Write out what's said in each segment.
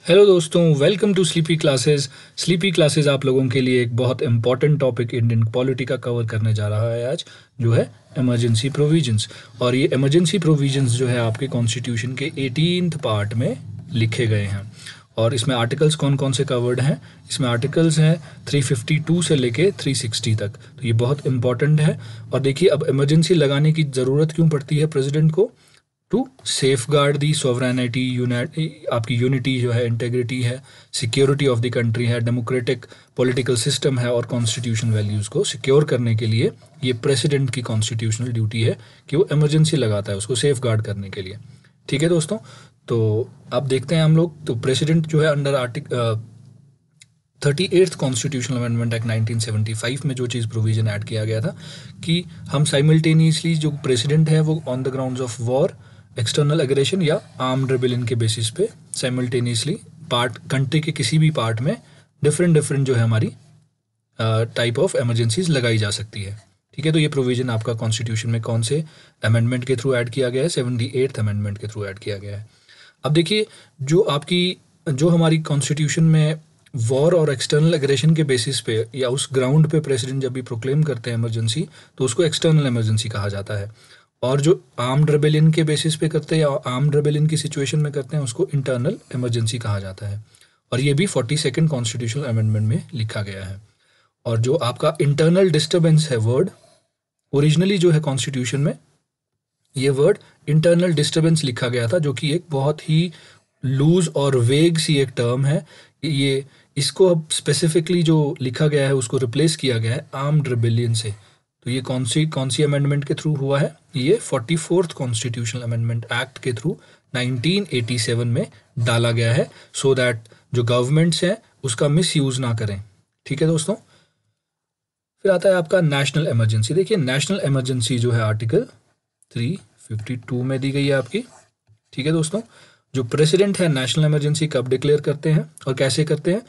Hello दोस्तों, welcome to sleepy classes. Sleepy classes आप लोगों के लिए एक बहुत इंपॉर्टेंट टॉपिक इंडियन पॉलिटी का कवर करने जा रहा है आज, जो है इमरजेंसी प्रोविजंस। और ये इमरजेंसी प्रोविजंस जो है आपके कॉन्स्टिट्यूशन के 18th पार्ट में लिखे गए हैं। और इसमें आर्टिकल्स कौन कौन से कवर्ड हैं? इसमें आर्टिकल्स हैं 352 से लेके 360 तक। तो ये बहुत इंपॉर्टेंट है। और देखिए, अब इमरजेंसी लगाने की ज़रूरत क्यों पड़ती है प्रेसिडेंट को? To safeguard the sovereignty, आपकी यूनिटी जो है, इंटेग्रिटी है, सिक्योरिटी ऑफ द कंट्री है, डेमोक्रेटिक पॉलिटिकल सिस्टम है और कॉन्स्टिट्यूशन वैल्यूज़ को सिक्योर करने के लिए ये प्रेसिडेंट की कॉन्स्टिट्यूशनल ड्यूटी है कि वो इमरजेंसी लगाता है उसको सेफ गार्ड करने के लिए। ठीक है दोस्तों, तो अब देखते हैं हम लोग। तो प्रेसिडेंट जो है under article 38th constitutional amendment act 1975 में जो चीज़ प्रोविजन ऐड किया गया था कि हम साइमल्टेनियसली जो प्रेसिडेंट है वो on the grounds of war, external aggression या आर्म्ड रेबेलियन के बेसिस पे साइमल्टेनियसली कंट्री के किसी भी पार्ट में डिफरेंट जो है हमारी टाइप ऑफ इमरजेंसीज लगाई जा सकती है। ठीक है, तो ये प्रोविजन आपका कॉन्स्टिट्यूशन में कौन से अमेंडमेंट के थ्रू ऐड किया गया है? 78th अमेंडमेंट के थ्रू ऐड किया गया है। अब देखिए, जो हमारी कॉन्स्टिट्यूशन में वॉर और एक्सटर्नल एग्रेशन के बेसिस पे या उस ग्राउंड पे प्रेसिडेंट जब भी प्रोक्लेम करते हैं इमरजेंसी, तो उसको एक्सटर्नल इमरजेंसी कहा जाता है। और जो आर्म्ड रेबेलियन के बेसिस पे करते हैं या आर्म्ड रेबेलियन की सिचुएशन में करते हैं, उसको इंटरनल इमरजेंसी कहा जाता है। और ये भी 42nd कॉन्स्टिट्यूशनल अमेंडमेंट में लिखा गया है। और जो आपका इंटरनल डिस्टर्बेंस है वर्ड, ओरिजिनली जो है कॉन्स्टिट्यूशन में ये वर्ड इंटरनल डिस्टर्बेंस लिखा गया था, जो कि एक बहुत ही लूज और वेग सी एक टर्म है। ये इसको अब स्पेसिफिकली जो लिखा गया है उसको रिप्लेस किया गया है आर्म्ड रिबेलियन से। तो ये कौन सी अमेंडमेंट के थ्रू हुआ है? ये 44th कॉन्स्टिट्यूशनल अमेंडमेंट एक्ट के थ्रू 1987 में डाला गया है, सो दैट जो गवर्नमेंट्स हैं उसका मिस यूज़ ना करें। ठीक है दोस्तों, फिर आता है आपका नेशनल इमरजेंसी। देखिए, नेशनल इमरजेंसी जो है आर्टिकल 352 में दी गई है आपकी। ठीक है दोस्तों, जो प्रेसिडेंट है नेशनल इमरजेंसी कब डिक्लेयर करते हैं और कैसे करते हैं?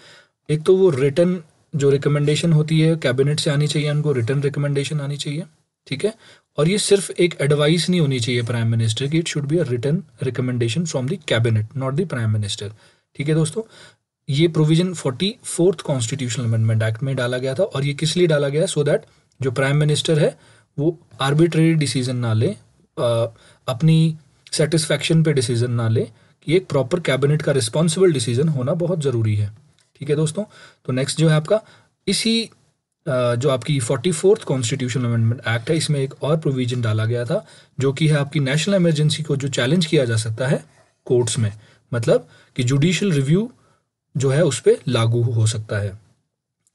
एक तो वो रिटर्न जो रिकमेंडेशन होती है कैबिनेट से आनी चाहिए, उनको रिटर्न रिकमेंडेशन आनी चाहिए। ठीक है, और ये सिर्फ एक एडवाइस नहीं होनी चाहिए प्राइम मिनिस्टर की, it should be a return recommendation from the cabinet, not the prime minister. ठीक है दोस्तों, ये provision 44th constitutional amendment act में डाला गया था। और ये किस लिए डाला गया? सो दैट जो प्राइम मिनिस्टर है वो आर्बिट्रेरी डिसीजन ना ले, अपनी सेटिस्फैक्शन पे डिसीजन ना ले, कि एक प्रॉपर कैबिनेट का रिस्पॉन्सिबल डिसीजन होना बहुत ज़रूरी है। ठीक है दोस्तों, तो नेक्स्ट जो है आपका इसी जो आपकी 44th कॉन्स्टिट्यूशनल अमेंडमेंट एक्ट है, इसमें एक और प्रोविजन डाला गया था जो कि है आपकी नेशनल इमरजेंसी को जो चैलेंज किया जा सकता है कोर्ट्स में, मतलब कि जुडिशियल रिव्यू जो है उस पर लागू हो सकता है।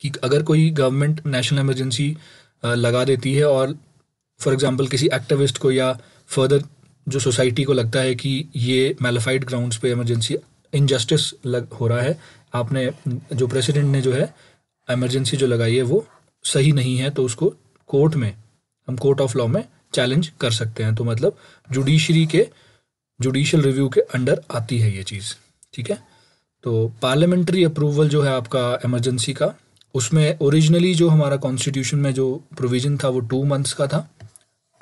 कि अगर कोई गवर्नमेंट नेशनल इमरजेंसी लगा देती है और फॉर एग्जांपल किसी एक्टिविस्ट को या फर्दर जो सोसाइटी को लगता है कि ये मैलिफाइड ग्राउंड्स पे इमरजेंसी इनजस्टिस हो रहा है, आपने जो प्रेसिडेंट ने जो है इमरजेंसी जो लगाई है वो सही नहीं है, तो उसको कोर्ट में, हम कोर्ट ऑफ लॉ में चैलेंज कर सकते हैं। तो मतलब जुडिशियल रिव्यू के अंडर आती है ये चीज़। ठीक है, तो पार्लियामेंट्री अप्रूवल जो है आपका इमरजेंसी का, उसमें ओरिजिनली जो हमारा कॉन्स्टिट्यूशन में जो प्रोविजन था वो 2 मंथ्स का था,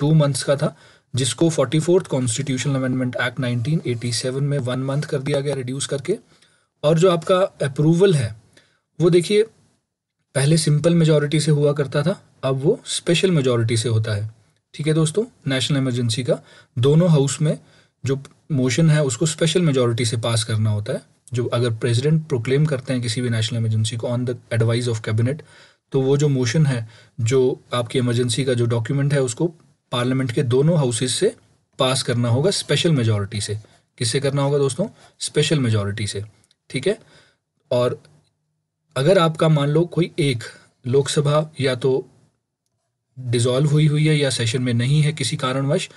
2 मंथ्स का था, जिसको 44th कॉन्स्टिट्यूशनल अमेंडमेंट एक्ट 1987 में 1 मंथ कर दिया गया रिड्यूस करके। और जो आपका अप्रूवल है वो देखिए, पहले सिंपल मेजॉरिटी से हुआ करता था, अब वो स्पेशल मेजॉरिटी से होता है। ठीक है दोस्तों, नेशनल इमरजेंसी का दोनों हाउस में जो मोशन है उसको स्पेशल मेजॉरिटी से पास करना होता है। जो अगर प्रेसिडेंट प्रोक्लेम करते हैं किसी भी नेशनल इमरजेंसी को on the advice of cabinet, तो वो जो मोशन है, जो आपकी इमरजेंसी का जो डॉक्यूमेंट है, उसको पार्लियामेंट के दोनों हाउसेस से पास करना होगा स्पेशल मेजॉरिटी से। किससे करना होगा दोस्तों? स्पेशल मेजॉरिटी से। ठीक है, और अगर आपका मान लो कोई एक लोकसभा या तो डिसॉल्व हुई है या सेशन में नहीं है किसी कारणवश,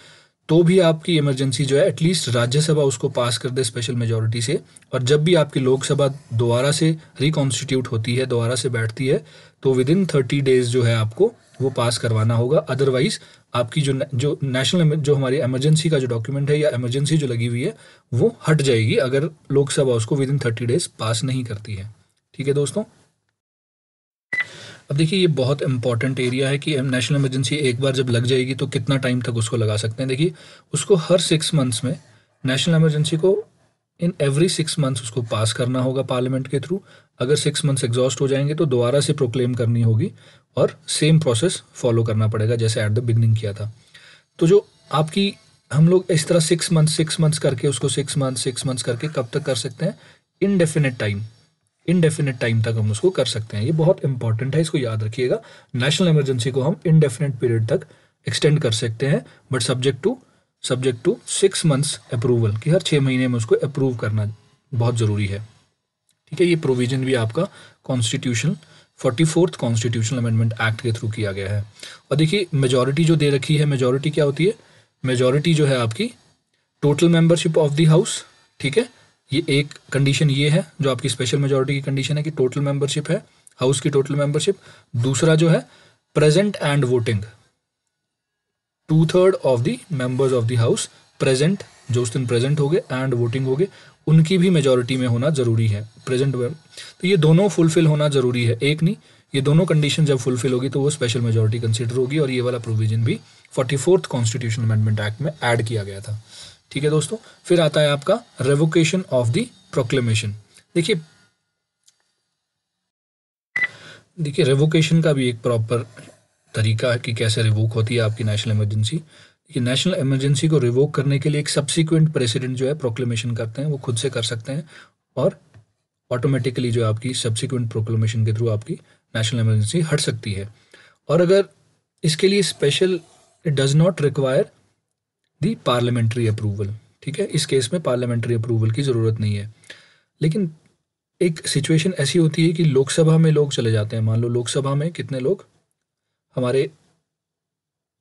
तो भी आपकी इमरजेंसी जो है एटलीस्ट राज्यसभा उसको पास कर दे स्पेशल मेजॉरिटी से। और जब भी आपकी लोकसभा दोबारा से रिकॉन्स्टिट्यूट होती है, दोबारा से बैठती है, तो विद इन 30 डेज जो है आपको वो पास करवाना होगा। अदरवाइज आपकी जो नेशनल जो हमारी इमरजेंसी का जो डॉक्यूमेंट है या इमरजेंसी जो लगी हुई है वो हट जाएगी अगर लोकसभा उसको विद इन 30 डेज पास नहीं करती है। ठीक है दोस्तों, अब देखिए, ये बहुत इंपॉर्टेंट एरिया है कि नेशनल इमरजेंसी एक बार जब लग जाएगी तो कितना टाइम तक उसको लगा सकते हैं। देखिए, उसको हर 6 मंथ्स में नेशनल इमरजेंसी को इन एवरी 6 मंथ्स उसको पास करना होगा पार्लियामेंट के थ्रू। अगर 6 मंथ्स एग्जॉस्ट हो जाएंगे तो दोबारा से प्रोक्लेम करनी होगी और सेम प्रोसेस फॉलो करना पड़ेगा जैसे एट द बिगनिंग किया था। तो जो आपकी हम लोग इस तरह 6 मंथ्स करके उसको 6 मंथ्स करके कब तक कर सकते हैं, इनडेफिनेट टाइम तक हम उसको कर सकते हैं। ये बहुत इंपॉर्टेंट है, इसको याद रखिएगा। नेशनल इमरजेंसी को हम इनडेफिनेट पीरियड तक एक्सटेंड कर सकते हैं, but subject to 6 months approval, कि हर 6 महीने में उसको अप्रूव करना बहुत ज़रूरी है। ठीक है, ये प्रोविजन भी आपका constitution 44th constitutional amendment act के थ्रू किया गया है। और देखिए मेजॉरिटी जो दे रखी है, मेजॉरिटी क्या होती है, मेजॉरिटी जो है आपकी total membership of the house. ठीक है, ये एक कंडीशन ये है जो आपकी स्पेशल मेजॉरिटी की कंडीशन है कि टोटल मेंबरशिप है, हाउस की टोटल मेंबरशिप। दूसरा जो है present and voting, 2/3 of the members of the house present, जो उस दिन प्रेजेंट हो गए एंड वोटिंग हो गए, उनकी भी मेजॉरिटी में होना ज़रूरी है प्रेजेंट में। तो ये दोनों फुलफिल होना ज़रूरी है, एक नहीं, ये दोनों कंडीशन जब फुलफिल होगी तो वो स्पेशल मेजॉरिटी कंसिडर होगी। और ये वाला प्रोविजन भी 44th कॉन्स्टिट्यूशनल अमेंडमेंट एक्ट में ऐड किया गया था। ठीक है दोस्तों, फिर आता है आपका रेवोकेशन ऑफ द प्रोक्लेमेशन। देखिए रेवोकेशन का भी एक प्रॉपर तरीका है कि कैसे रिवोक होती है आपकी नेशनल इमरजेंसी। देखिए नेशनल इमरजेंसी को रिवोक करने के लिए एक सब्सिक्वेंट प्रेसिडेंट जो है प्रोक्लेमेशन करते हैं, वो खुद से कर सकते हैं और ऑटोमेटिकली जो आपकी सब्सिक्वेंट प्रोक्लेमेशन के थ्रू आपकी नेशनल इमरजेंसी हट सकती है। और अगर इसके लिए special, it does not require the parliamentary approval. ठीक है, इस केस में पार्लियामेंट्री अप्रूवल की ज़रूरत नहीं है। लेकिन एक सिचुएशन ऐसी होती है कि लोकसभा में लोग चले जाते हैं, मान लो लोकसभा में कितने लोग हमारे,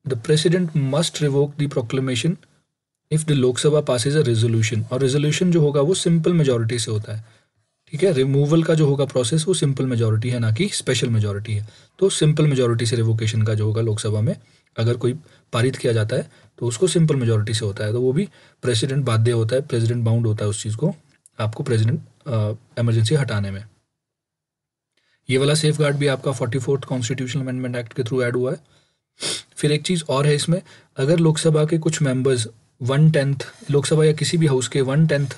the president must revoke the proclamation if the Lok Sabha passes a resolution, और रेजोल्यूशन जो होगा वो सिंपल मेजॉरिटी से होता है। ठीक है, रिमूवल का जो होगा प्रोसेस वो सिंपल मेजॉरिटी है, ना कि स्पेशल मेजॉरिटी है। तो सिंपल मेजॉरिटी से रिवोकेशन का जो होगा लोकसभा में अगर कोई पारित किया जाता है तो उसको सिंपल मेजॉरिटी से होता है, तो वो भी प्रेसिडेंट बाध्य होता है, प्रेसिडेंट बाउंड होता है उस चीज़ को आपको प्रेसिडेंट इमरजेंसी हटाने में। ये वाला सेफ गार्ड भी आपका 44th कॉन्स्टिट्यूशनल अमेंडमेंट एक्ट के थ्रू ऐड हुआ है। फिर एक चीज़ और है इसमें, अगर लोकसभा के कुछ मेंबर्स 1/10, लोकसभा या किसी भी हाउस के 1/10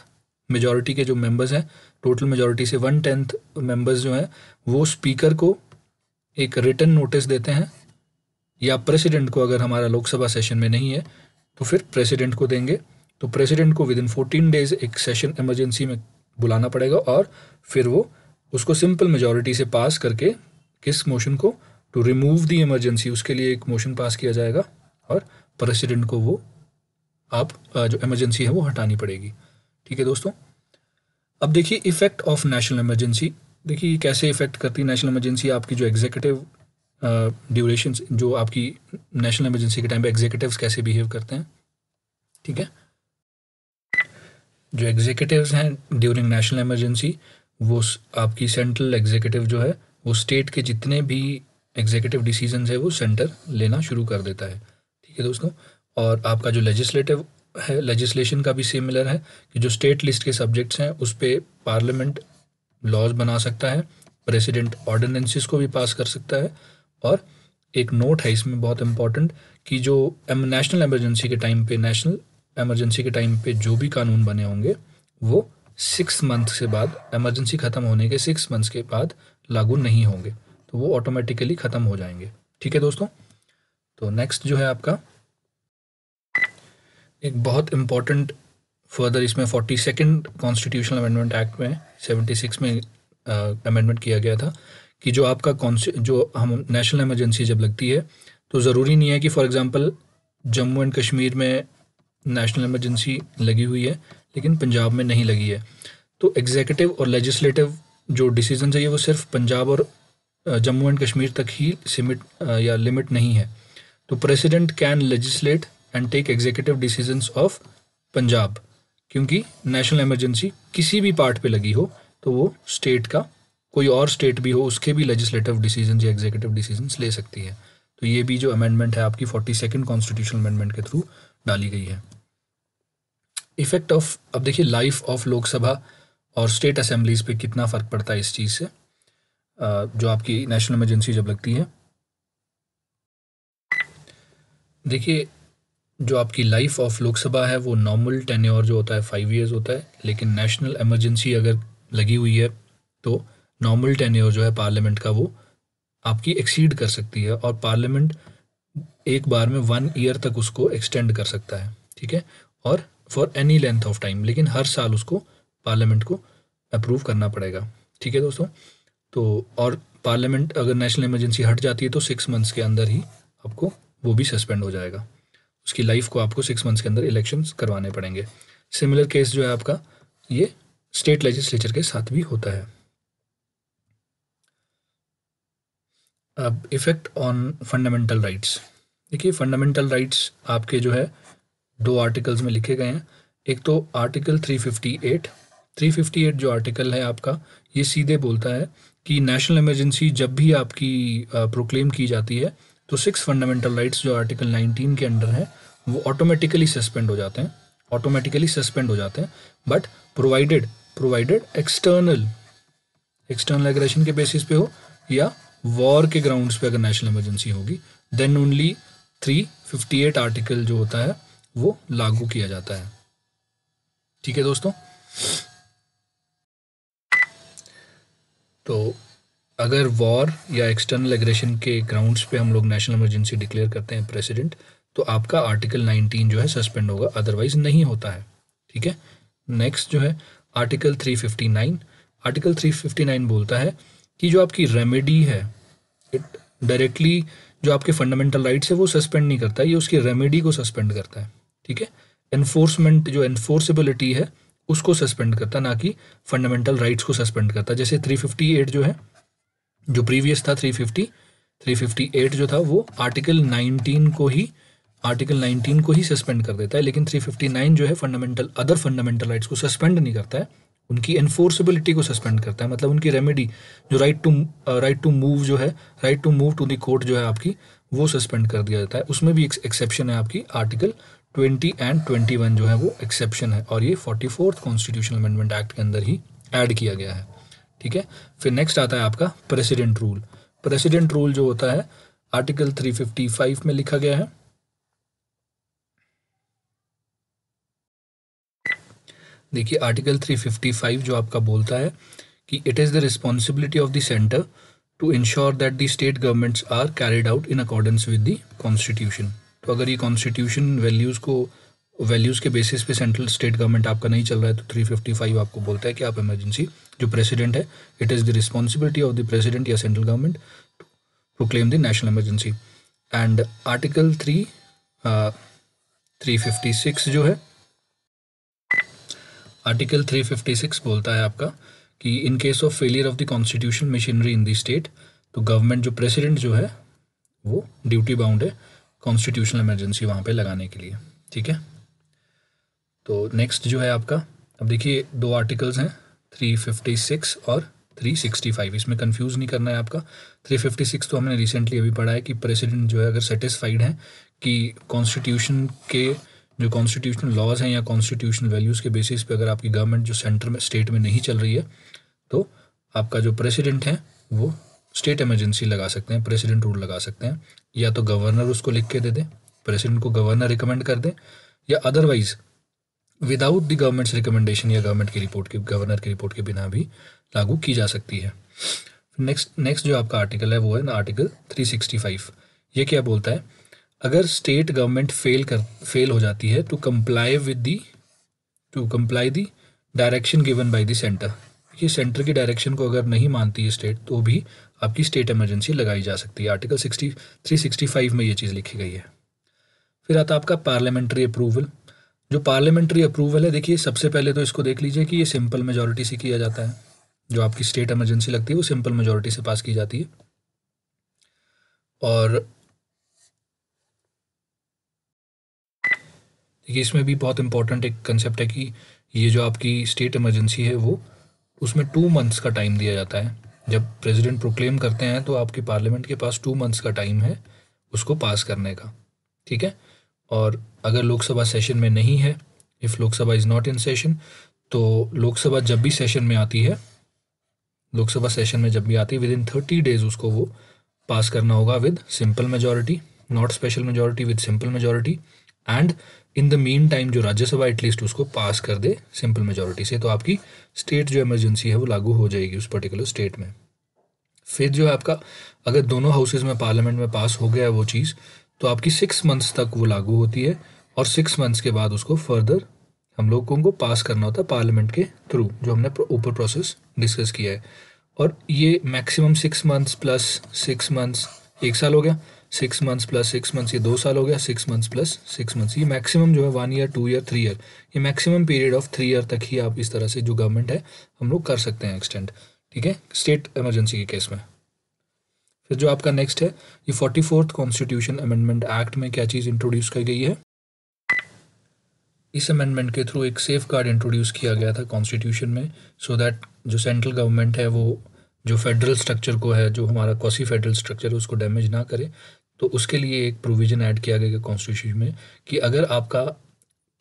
मेजॉरिटी के जो मेंबर्स हैं, टोटल मेजॉरिटी से 1/10 मेंबर्स जो हैं वो स्पीकर को एक रिटन नोटिस देते हैं, या प्रेसिडेंट को, अगर हमारा लोकसभा सेशन में नहीं है तो फिर प्रेसिडेंट को देंगे। तो प्रेसिडेंट को विदिन 14 डेज एक सेशन इमरजेंसी में बुलाना पड़ेगा और फिर वो उसको सिंपल मेजॉरिटी से पास करके, किस मोशन को, टू रिमूव द इमरजेंसी, उसके लिए एक मोशन पास किया जाएगा और प्रेसिडेंट को वो जो इमरजेंसी है वो हटानी पड़ेगी। ठीक है दोस्तों, अब देखिए इफेक्ट ऑफ नेशनल इमरजेंसी। देखिए कैसे इफेक्ट करती है नेशनल इमरजेंसी आपकी जो एग्जीक्यूटिव ड्यूरेशन, जो आपकी नेशनल इमरजेंसी के टाइम पे एग्जीक्यूटिव्स कैसे बिहेव करते हैं। ठीक है, जो एग्जीक्यूटिव्स हैं ड्यूरिंग नेशनल इमरजेंसी, वो आपकी सेंट्रल एग्जीक्यूटिव जो है वो स्टेट के जितने भी एग्जीक्यूटिव डिसीजंस है वो सेंटर लेना शुरू कर देता है। ठीक है दोस्तों, और आपका जो लेजिस्लेटिव है, लेजिस्लेशन का भी सिमिलर है कि जो स्टेट लिस्ट के सब्जेक्ट्स हैं उस पर पार्लियामेंट लॉज बना सकता है, प्रेसिडेंट ऑर्डिनेंसेस को भी पास कर सकता है। और एक नोट है इसमें बहुत इंपॉर्टेंट कि जो नेशनल इमरजेंसी के टाइम पे, नेशनल इमरजेंसी के टाइम पे जो भी कानून बने होंगे वो 6 मंथ से बाद, इमरजेंसी ख़त्म होने के 6 मंथ्स के बाद लागू नहीं होंगे, तो वो ऑटोमेटिकली ख़त्म हो जाएंगे। ठीक है दोस्तों, तो नेक्स्ट जो है आपका एक बहुत इम्पॉर्टेंट फर्दर, इसमें 42nd कॉन्स्टिट्यूशनल अमेंडमेंट एक्ट में 76 में अमेंडमेंट किया गया था कि जो आपका जो हम नेशनल इमरजेंसी जब लगती है तो ज़रूरी नहीं है कि for example Jammu and Kashmir में नेशनल इमरजेंसी लगी हुई है लेकिन पंजाब में नहीं लगी है, तो एग्जीक्यूटिव और लेजिस्लेटिव जो डिसीजन है ये वो सिर्फ पंजाब और जम्मू एंड कश्मीर तक ही सिमिट या लिमिट नहीं है। तो president can legislate and take executive decisions of Punjab, क्योंकि नेशनल इमरजेंसी किसी भी पार्ट पे लगी हो तो वो स्टेट का, कोई और स्टेट भी हो उसके भी लेजिस्लेटिव डिसीजन या एग्जीक्यूटिव डिसीजंस ले सकती है। तो ये भी जो अमेंडमेंट है आपकी 42nd कॉन्स्टिट्यूशनल अमेंडमेंट के थ्रू डाली गई है। इफेक्ट ऑफ, अब देखिए लाइफ ऑफ लोकसभा और स्टेट असेंबलीज पे कितना फ़र्क पड़ता है इस चीज़ से, जो आपकी नेशनल इमरजेंसी जब लगती है। देखिए जो आपकी लाइफ ऑफ लोकसभा है वो नॉर्मल टेन्योर जो होता है 5 ईयर्स होता है, लेकिन नेशनल इमरजेंसी अगर लगी हुई है तो नॉर्मल टेन्योर जो है पार्लियामेंट का वो आपकी एक्सीड कर सकती है, और पार्लियामेंट एक बार में 1 ईयर तक उसको एक्सटेंड कर सकता है, ठीक है, और for any length of time, लेकिन हर साल उसको पार्लियामेंट को अप्रूव करना पड़ेगा, ठीक है दोस्तों। तो और पार्लियामेंट अगर नेशनल इमरजेंसी हट जाती है तो 6 मंथ्स के अंदर ही आपको वो भी सस्पेंड हो जाएगा, उसकी लाइफ को आपको 6 मंथ्स के अंदर इलेक्शंस करवाने पड़ेंगे। सिमिलर केस जो है आपका ये स्टेट लेजिस्लेचर के साथ भी होता है। अब इफ़ेक्ट ऑन फंडामेंटल राइट्स, देखिए फंडामेंटल राइट्स आपके जो है 2 आर्टिकल्स में लिखे गए हैं। एक तो आर्टिकल 358 जो आर्टिकल है आपका, ये सीधे बोलता है कि नेशनल इमरजेंसी जब भी आपकी प्रोक्लेम की जाती है तो 6 फंडामेंटल राइट्स जो आर्टिकल 19 के अंडर है वो ऑटोमेटिकली सस्पेंड हो जाते हैं, बट प्रोवाइडेड एक्सटर्नल एग्रेशन के बेसिस पे हो या वॉर के ग्राउंड्स पे अगर नेशनल इमरजेंसी होगी, देन ओनली 358 आर्टिकल जो होता है वो लागू किया जाता है, ठीक है दोस्तों। तो अगर वॉर या एक्सटर्नल एग्रेशन के ग्राउंड्स पे हम लोग नेशनल इमरजेंसी डिक्लेयर करते हैं प्रेसिडेंट, तो आपका आर्टिकल 19 जो है सस्पेंड होगा, अदरवाइज नहीं होता है, ठीक है। नेक्स्ट जो है आर्टिकल 359 बोलता है कि जो आपकी रेमेडी है, इट डायरेक्टली जो आपके फंडामेंटल राइट्स है वो सस्पेंड नहीं करता है, ये उसकी रेमेडी को सस्पेंड करता है, ठीक है। एनफोर्समेंट जो एनफोर्सेबिलिटी है उसको सस्पेंड करता है, ना कि फंडामेंटल राइट्स को सस्पेंड करता है। जैसे 358 जो है, जो प्रीवियस था 358 जो था वो आर्टिकल 19 को ही सस्पेंड कर देता है, लेकिन 359 जो है अदर फंडामेंटल राइट्स को सस्पेंड नहीं करता है, उनकी एनफोर्सेबिलिटी को सस्पेंड करता है, मतलब उनकी रेमेडी जो right to move to the court जो है आपकी, वो सस्पेंड कर दिया जाता है। उसमें भी एक्सेप्शन है आपकी, आर्टिकल 20 एंड 21 जो है वो एक्सेप्शन है, और ये 44th कॉन्स्टिट्यूशनल अमेंडमेंट एक्ट के अंदर ही ऐड किया गया है, ठीक है। फिर नेक्स्ट आता है आपका प्रेसिडेंट रूल जो होता है आर्टिकल 355 में लिखा गया है। देखिए आर्टिकल 355 जो आपका बोलता है कि it is the responsibility of the centre to ensure that the state governments are carried out in accordance with the constitution. तो अगर ये कॉन्स्टिट्यूशन वैल्यूज़ के बेसिस पे सेंट्रल स्टेट गवर्नमेंट आपका नहीं चल रहा है तो 355 आपको बोलता है कि आप इमरजेंसी जो प्रेसिडेंट है, it is the responsibility of the president या central government to proclaim the national emergency. And article 356 जो है, आर्टिकल 356 बोलता है आपका कि in case of failure of the constitution machinery in the state, तो गवर्नमेंट जो प्रेसिडेंट जो है वो ड्यूटी बाउंड है कॉन्स्टिट्यूशनल इमरजेंसी वहाँ पे लगाने के लिए, ठीक है। तो नेक्स्ट जो है आपका, अब देखिए 2 आर्टिकल्स हैं 356 और 365, इसमें कंफ्यूज नहीं करना है आपका। 356 तो हमने रिसेंटली अभी पढ़ा है कि प्रेसिडेंट जो है अगर सेटिस्फाइड है कि कॉन्स्टिट्यूशन के जो कॉन्स्टिट्यूशनल लॉज हैं या कॉन्स्टिट्यूशनल वैल्यूज़ के बेसिस पे अगर आपकी गवर्नमेंट जो सेंटर में स्टेट में नहीं चल रही है, तो आपका जो प्रेसिडेंट है वो स्टेट इमरजेंसी लगा सकते हैं, प्रेसिडेंट रूल लगा सकते हैं, या तो गवर्नर उसको लिख के दे दे, प्रेसिडेंट को गवर्नर रिकमेंड कर दे, या otherwise without the governments recommendation या गवर्नर की रिपोर्ट के बिना भी लागू की जा सकती है। नेक्स्ट जो आपका आर्टिकल है वो है ना आर्टिकल 365। ये क्या बोलता है, अगर स्टेट गवर्नमेंट फेल हो जाती है to comply the direction given by the centre, ये सेंटर की डायरेक्शन को अगर नहीं मानती है स्टेट, तो भी आपकी स्टेट इमरजेंसी लगाई जा सकती है। आर्टिकल 365 में ये चीज़ लिखी गई है। फिर आता है आपका पार्लियामेंट्री अप्रूवल। जो पार्लियामेंट्री अप्रूवल है, देखिए सबसे पहले तो इसको देख लीजिए कि ये सिंपल मेजॉरिटी से किया जाता है। जो आपकी स्टेट इमरजेंसी लगती है वो सिंपल मेजॉरिटी से पास की जाती है। और देखिए इसमें भी बहुत इंपॉर्टेंट एक कंसेप्ट है कि ये जो आपकी स्टेट इमरजेंसी है वो उसमें 2 मंथ्स का टाइम दिया जाता है। जब प्रेसिडेंट प्रोक्लेम करते हैं तो आपकी पार्लियामेंट के पास 2 मंथ्स का टाइम है उसको पास करने का, ठीक है। और अगर लोकसभा सेशन में नहीं है, if Lok Sabha is not in session, तो लोकसभा जब भी सेशन में आती है विद इन 30 डेज उसको वो पास करना होगा with simple majority, not special majority, with simple majority. And in the mean time जो राज्यसभा एटलीस्ट उसको पास कर दे सिंपल मेजोरिटी से, तो आपकी स्टेट जो इमरजेंसी है वो लागू हो जाएगी उस पर्टिकुलर स्टेट में। फिर जो है आपका, अगर दोनों हाउसेज में पार्लियामेंट में पास हो गया है वो चीज़, तो आपकी 6 मंथ्स तक वो लागू होती है, और 6 मंथ्स के बाद उसको फर्दर हम लोगों को पास करना होता है पार्लियामेंट के थ्रू, जो हमने ऊपर प्रोसेस डिस्कस किया है। और ये मैक्सिमम 6 मंथ्स प्लस 6 मंथ्स 1 साल हो गया, 6 मंथ्स प्लस 6 मंथ्स ये 2 साल हो गया, 6 मंथ्स प्लस 6 मंथ्स, ये मैक्सिमम जो है 1 ईयर 2 ईयर 3 ईयर, ये मैक्सिमम पीरियड ऑफ 3 ईयर तक ही आप इस तरह से जो गवर्नमेंट है हम लोग कर सकते हैं एक्सटेंड, ठीक है, स्टेट इमरजेंसी के केस में। फिर जो आपका नेक्स्ट है, ये 44th कॉन्स्टिट्यूशन अमेंडमेंट एक्ट में क्या चीज़ इंट्रोड्यूस की गई है। इस अमेंडमेंट के थ्रू एक सेफ गार्ड इंट्रोड्यूस किया गया था कॉन्स्टिट्यूशन में, सो दैट जो सेंट्रल गवर्नमेंट है वो जो फेडरल स्ट्रक्चर को है, जो हमारा क्वासी फेडरल स्ट्रक्चर है, उसको डैमेज ना करे। तो उसके लिए एक प्रोविज़न ऐड किया गया कॉन्स्टिट्यूशन में कि अगर आपका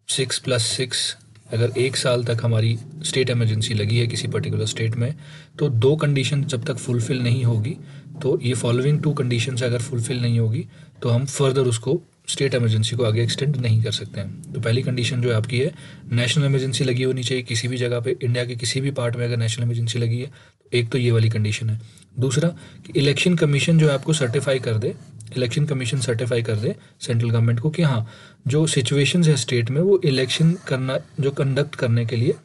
6+6 अगर 1 साल तक हमारी स्टेट इमरजेंसी लगी है किसी पर्टिकुलर स्टेट में, तो 2 कंडीशन जब तक फुलफ़िल नहीं होगी, तो ये फॉलोइंग 2 कंडीशंस अगर फुलफ़िल नहीं होगी तो हम फर्दर उसको स्टेट इमरजेंसी को आगे एक्सटेंड नहीं कर सकते हैं। तो पहली कंडीशन जो है आपकी है, नेशनल इमरजेंसी लगी होनी चाहिए किसी भी जगह पे, इंडिया के किसी भी पार्ट में अगर नेशनल इमरजेंसी लगी है तो एक तो ये वाली कंडीशन है। दूसरा कि इलेक्शन कमीशन जो है आपको सर्टिफाई कर दे, इलेक्शन कमीशन सर्टिफाई कर दे सेंट्रल गवर्नमेंट को कि हाँ जो सिचुएशंस है स्टेट में वो इलेक्शन करना, जो कंडक्ट करने के लिए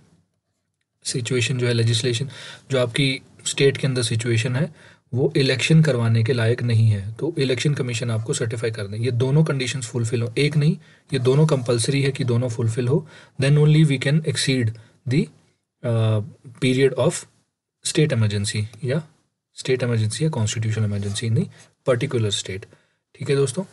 सिचुएशन जो है, लेजिस्लेशन जो आपकी स्टेट के अंदर सिचुएशन है वो इलेक्शन करवाने के लायक नहीं है, तो इलेक्शन कमीशन आपको सर्टिफाई कर दें। ये दोनों कंडीशंस फुलफिल हो, एक नहीं, ये दोनों कंपलसरी है कि दोनों फुलफिल हो, then only we can exceed the period of state emergency या constitutional emergency in the particular state. ठीक है दोस्तों।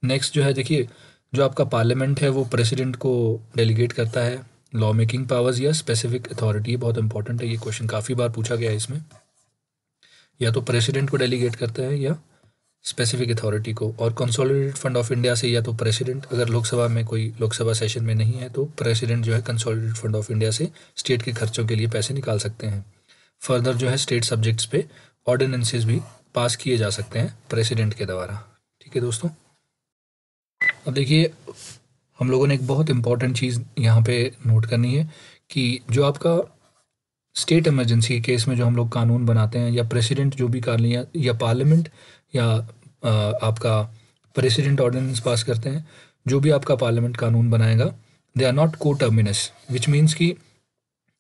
नेक्स्ट जो है देखिए, जो आपका पार्लियामेंट है वो प्रेसिडेंट को डेलीगेट करता है लॉ मेकिंग पावर्स या स्पेसिफिक अथॉरिटी। ये बहुत इंपॉर्टेंट है, ये क्वेश्चन काफ़ी बार पूछा गया है इसमें। या तो प्रेसिडेंट को डेलीगेट करता है या स्पेसिफिक अथॉरिटी को। और कंसोलिडेटेड फंड ऑफ इंडिया से या तो प्रेसिडेंट, अगर लोकसभा में कोई लोकसभा सेशन में नहीं है तो प्रेसिडेंट जो है कंसोलिडेटेड फंड ऑफ इंडिया से स्टेट के खर्चों के लिए पैसे निकाल सकते हैं। फर्दर जो है स्टेट सब्जेक्ट्स पे ऑर्डिनेंसेस भी पास किए जा सकते हैं प्रेसिडेंट के द्वारा। ठीक है दोस्तों। अब देखिए, हम लोगों ने एक बहुत इंपॉर्टेंट चीज़ यहाँ पे नोट करनी है कि जो आपका स्टेट इमरजेंसी के केस में जो हम लोग कानून बनाते हैं, या प्रेसिडेंट जो भी कानून, या पार्लियामेंट, या आपका प्रेसिडेंट ऑर्डिनेंस पास करते हैं, जो भी आपका पार्लियामेंट कानून बनाएगा, दे आर नॉट को टर्मिनस, विच मीन्स कि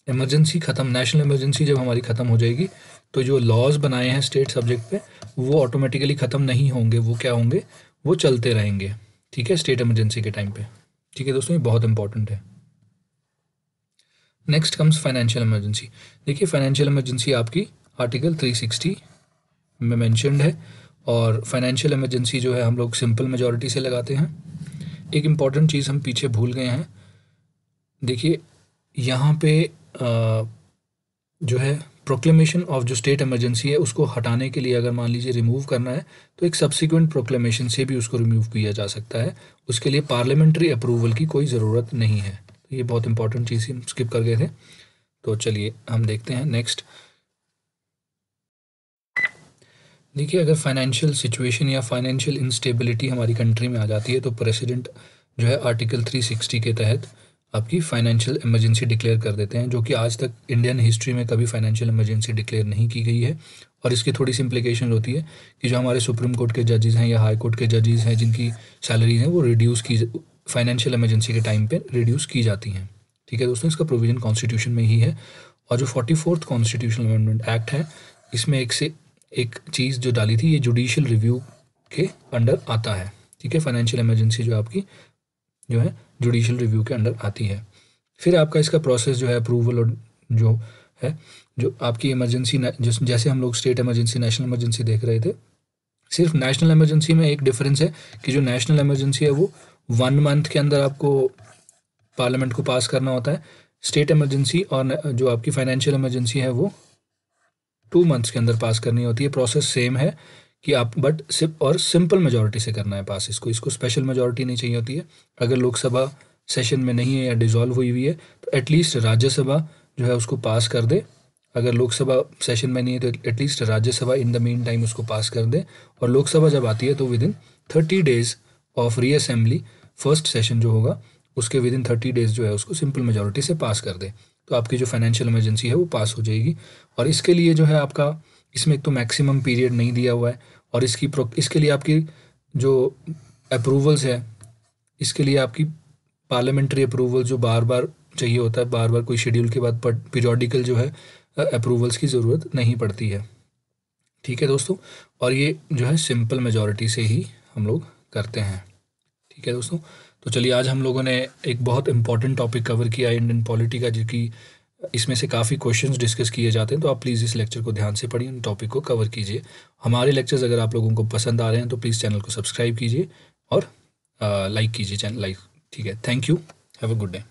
इमरजेंसी ख़त्म, नेशनल इमरजेंसी जब हमारी ख़त्म हो जाएगी तो जो लॉज बनाए हैं स्टेट सब्जेक्ट पे वो ऑटोमेटिकली ख़त्म नहीं होंगे, वो क्या होंगे, वो चलते रहेंगे। ठीक है, स्टेट इमरजेंसी के टाइम पे। ठीक है दोस्तों, ये बहुत इंपॉर्टेंट है। Next comes financial emergency. देखिए, फाइनेंशियल इमरजेंसी आपकी आर्टिकल 360 में मैंशनड है, और फाइनेंशियल इमरजेंसी जो है हम लोग सिंपल मेजॉरिटी से लगाते हैं। एक इम्पॉर्टेंट चीज़ हम पीछे भूल गए हैं, देखिए यहाँ पे जो है प्रोक्लेमेशन ऑफ जो स्टेट इमरजेंसी है उसको हटाने के लिए अगर मान लीजिए रिमूव करना है तो एक सब्सिक्वेंट प्रोक्लेमेशन से भी उसको रिमूव किया जा सकता है। उसके लिए पार्लियामेंट्री अप्रूवल की कोई ज़रूरत नहीं है। तो ये बहुत इंपॉर्टेंट चीज़ हम स्किप कर गए थे। तो चलिए हम देखते हैं नेक्स्ट। देखिए, अगर फाइनेंशियल सिचुएशन या फाइनेंशियल इंस्टेबिलिटी हमारी कंट्री में आ जाती है तो प्रेसिडेंट जो है आर्टिकल 360 के तहत आपकी फाइनेंशियल इमरजेंसी डिक्लेयर कर देते हैं, जो कि आज तक इंडियन हिस्ट्री में कभी फाइनेंशियल इमरजेंसी डिक्लेयर नहीं की गई है। और इसकी थोड़ी सी इम्प्लीकेशन होती है कि जो हमारे सुप्रीम कोर्ट के जजेस हैं या हाई कोर्ट के जजेस हैं जिनकी सैलरीज हैं वो रिड्यूस की फाइनेंशियल इमरजेंसी के टाइम पे रिड्यूस की जाती हैं। ठीक है दोस्तों, इसका प्रोविजन कॉन्स्टिट्यूशन में ही है। और जो 44th कॉन्स्टिट्यूशनल अमेंडमेंट एक्ट है इसमें एक चीज़ जो डाली थी, ये जुडिशियल रिव्यू के अंडर आता है। ठीक है, फाइनेंशियल इमरजेंसी जो आपकी जो है जुडिशियल रिव्यू के अंडर आती है। फिर आपका इसका प्रोसेस जो है अप्रूवल, और जो है जो आपकी इमरजेंसी, जैसे हम लोग स्टेट इमरजेंसी नेशनल इमरजेंसी देख रहे थे, सिर्फ नेशनल इमरजेंसी में एक डिफरेंस है कि जो नेशनल इमरजेंसी है वो 1 मंथ के अंदर आपको पार्लियामेंट को पास करना होता है। स्टेट इमरजेंसी और जो आपकी फाइनेंशियल इमरजेंसी है वो 2 मंथ्स के अंदर पास करनी होती है। प्रोसेस सेम है कि आप बट सिर्फ और सिंपल मेजॉरिटी से करना है पास इसको स्पेशल मेजॉरिटी नहीं चाहिए होती है। अगर लोकसभा सेशन में नहीं है या डिसॉल्व हुई है तो एटलीस्ट राज्यसभा जो है उसको पास कर दे। अगर लोकसभा सेशन में नहीं है तो at least Rajya Sabha in the mean time उसको पास कर दे। और लोकसभा जब आती है तो with in 30 days of reassembly first session जो होगा उसके विद इन 30 डेज जो है उसको सिंपल मेजॉरिटी से पास कर दे, तो आपकी जो फाइनेंशियल इमरजेंसी है वो पास हो जाएगी। और इसके लिए जो है आपका, इसमें एक तो मैक्सिमम पीरियड नहीं दिया हुआ है, और इसके लिए आपकी जो अप्रूवल्स है, इसके लिए आपकी पार्लियामेंट्री अप्रूवल जो बार बार चाहिए होता है, बार बार कोई शेड्यूल के बाद पीरियोडिकल जो है अप्रूवल्स की ज़रूरत नहीं पड़ती है। ठीक है दोस्तों, और ये जो है सिंपल मेजॉरिटी से ही हम लोग करते हैं। ठीक है दोस्तों, तो चलिए आज हम लोगों ने एक बहुत इंपॉर्टेंट टॉपिक कवर किया इंडियन पॉलिटी का, जिसकी इसमें से काफ़ी क्वेश्चंस डिस्कस किए जाते हैं, तो आप प्लीज़ इस लेक्चर को ध्यान से पढ़िए, इन टॉपिक को कवर कीजिए। हमारे लेक्चर्स अगर आप लोगों को पसंद आ रहे हैं तो प्लीज़ चैनल को सब्सक्राइब कीजिए और लाइक कीजिए चैनल लाइक। ठीक है, thank you, have a good day.